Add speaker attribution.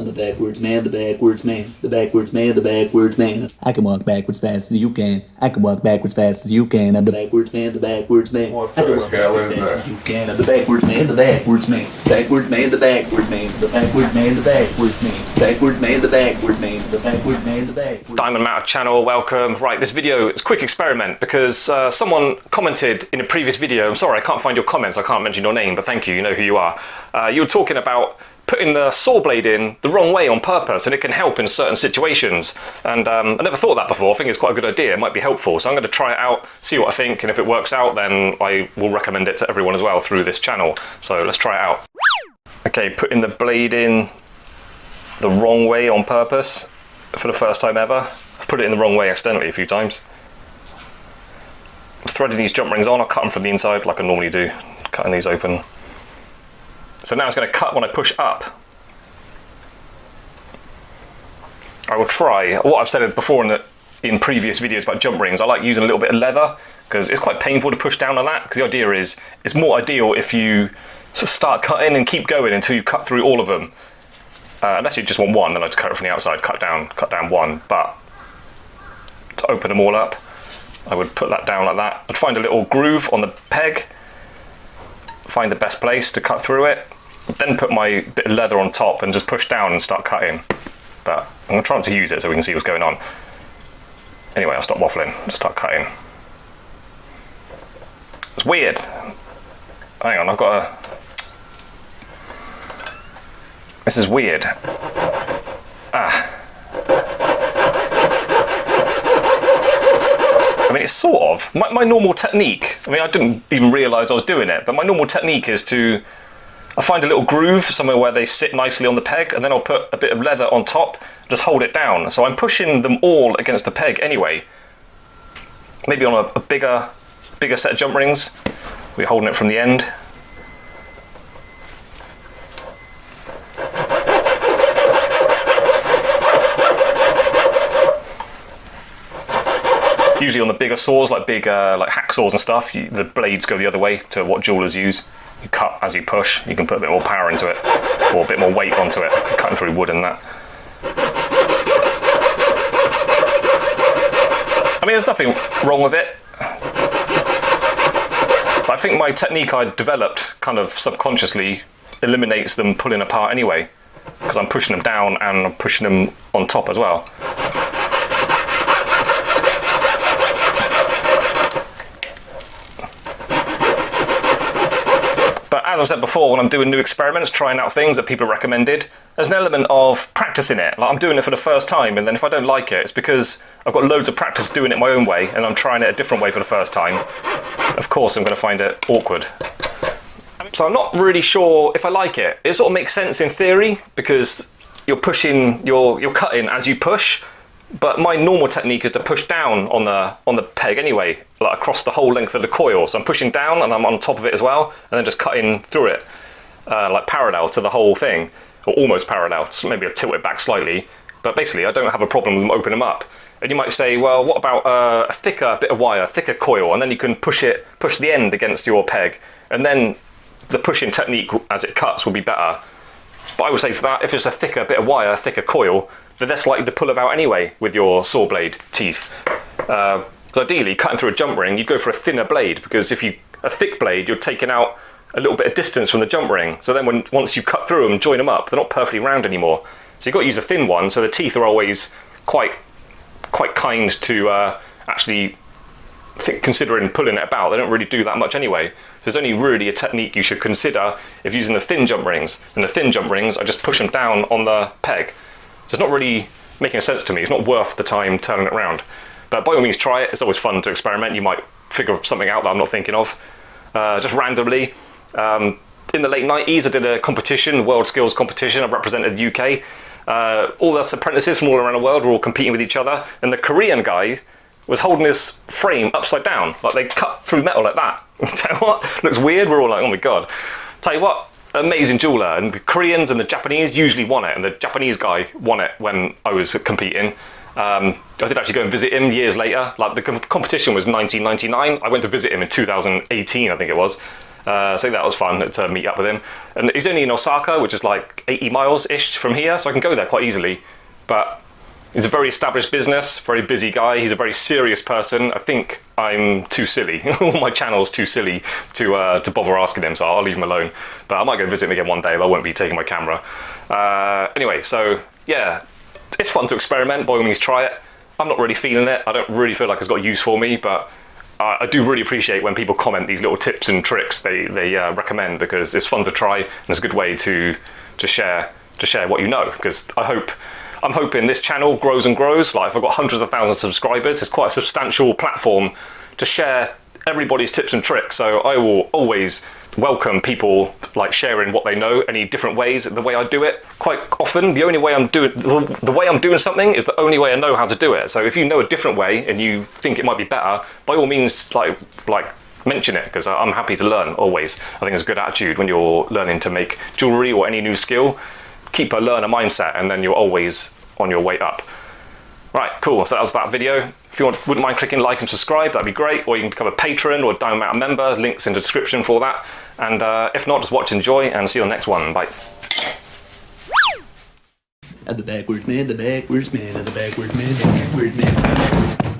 Speaker 1: I'm the backwards man, the backwards man, the backwards man, the backwards man. I can walk backwards fast as you can. I can walk backwards fast as you can. I'm the backwards man, the backwards man. I can walk backwards fast as you can. I'm the backwards man, the backwards man. Backwards man, the backwards man. The backwards man, the backwards man. Backwards man, the backwards man. The backwards man, the backwards.
Speaker 2: Diamond Matter channel, welcome. Right, this video is a quick experiment because someone commented in a previous video. I'm sorry, I can't find your comments. I can't mention your name, but thank you. You know who you are. You were talking about putting the saw blade in the wrong way on purpose, and it can help in certain situations. And I never thought that before. I think it's quite a good idea. It might be helpful. So I'm going to try it out, see what I think, and if it works out, then I will recommend it to everyone as well through this channel. So let's try it out. Okay, putting the blade in the wrong way on purpose for the first time ever. I've put it in the wrong way accidentally a few times. I'm threading these jump rings on. I'll cut them from the inside like I normally do, cutting these open. So now it's going to cut when I push up. I will try, what I've said before in previous videos about jump rings, I like using a little bit of leather because it's quite painful to push down on that, because the idea is it's more ideal if you sort of start cutting and keep going until you cut through all of them. Unless you just want one, then I just cut it from the outside, cut down one. But to open them all up, I would put that down like that. I'd find a little groove on the peg, find the best place to cut through it, then put my bit of leather on top and just push down and start cutting. But I'm going to try not to use it so we can see what's going on. Anyway, I'll stop waffling, just start cutting. It's weird. Hang on, I've got a... This is weird. I mean, it's sort of. My normal technique, I mean, I didn't even realise I was doing it, but my normal technique is I find a little groove somewhere where they sit nicely on the peg, and then I'll put a bit of leather on top, just hold it down. So I'm pushing them all against the peg anyway. Maybe on a bigger set of jump rings, we're holding it from the end. Usually on the bigger saws, like big like hacksaws and stuff, the blades go the other way to what jewellers use. You cut as you push. You can put a bit more power into it, or a bit more weight onto it, cutting through wood and that. I mean, there's nothing wrong with it. But I think my technique I developed kind of subconsciously eliminates them pulling apart anyway, because I'm pushing them down and I'm pushing them on top as well. As I said before, when I'm doing new experiments, trying out things that people have recommended, there's an element of practice in it. Like, I'm doing it for the first time, and then if I don't like it, it's because I've got loads of practice doing it my own way, and I'm trying it a different way for the first time. Of course, I'm going to find it awkward. So I'm not really sure if I like it. It sort of makes sense in theory, because you're pushing, you're cutting as you push, but my normal technique is to push down on the peg anyway, like across the whole length of the coil. So I'm pushing down and I'm on top of it as well, and then just cutting through it, like parallel to the whole thing, or almost parallel. So maybe I'll tilt it back slightly, but basically I don't have a problem with them opening them up. And you might say, well, what about a thicker bit of wire, thicker coil, and then you can push the end against your peg, and then the pushing technique as it cuts will be better. But I would say for that, if it's a thicker bit of wire, thicker coil, they're less likely to pull about anyway with your saw blade teeth. So ideally, cutting through a jump ring, you'd go for a thinner blade, because a thick blade, you're taking out a little bit of distance from the jump ring. So then once you cut through them, join them up, they're not perfectly round anymore. So you've got to use a thin one, so the teeth are always quite kind to actually considering pulling it about. They don't really do that much anyway. So there's only really a technique you should consider if using the thin jump rings. And the thin jump rings, I just push them down on the peg. So it's not really making sense to me. It's not worth the time turning it around. But by all means, try it. It's always fun to experiment. You might figure something out that I'm not thinking of. Just randomly. In the late 90s, I did a competition, world skills competition. I represented the UK. All us apprentices from all around the world were all competing with each other. And the Korean guy was holding this frame upside down. Like, they cut through metal like that. Tell you what, looks weird. We're all like, oh my God. Tell you what, amazing jeweler, and the Koreans and the Japanese usually won it, and the Japanese guy won it when I was competing. I did actually go and visit him years later. Like, the competition was 1999. I went to visit him in 2018, I think it was. So that was fun to meet up with him. And he's only in Osaka, which is like 80 miles-ish from here, so I can go there quite easily. But he's a very established business, very busy guy. He's a very serious person. I think I'm too silly. All my channel's too silly to bother asking him, so I'll leave him alone. But I might go visit him again one day, but I won't be taking my camera. Anyway, so yeah, it's fun to experiment. By all means, try it. I'm not really feeling it. I don't really feel like it's got use for me, but I do really appreciate when people comment these little tips and tricks they recommend, because it's fun to try and it's a good way to share what you know. Because I'm hoping this channel grows and grows. Like, if I've got hundreds of thousands of subscribers, it's quite a substantial platform to share everybody's tips and tricks. So I will always welcome people like sharing what they know, any different ways, the way I do it. Quite often, the only way I'm doing the way I'm doing something is the only way I know how to do it. So if you know a different way and you think it might be better, by all means, like mention it, because I'm happy to learn always. I think it's a good attitude when you're learning to make jewellery or any new skill. Keep a learner mindset, and then you're always on your way up. Right, cool, so that was that video. If you wouldn't mind clicking like and subscribe, that'd be great, or you can become a patron or Diamond Matter member, links in the description for that. And if not, just watch, enjoy, and see you on the next one. Bye.
Speaker 1: The backwards man, the backwards man, the backwards man, the backwards man, the backwards man.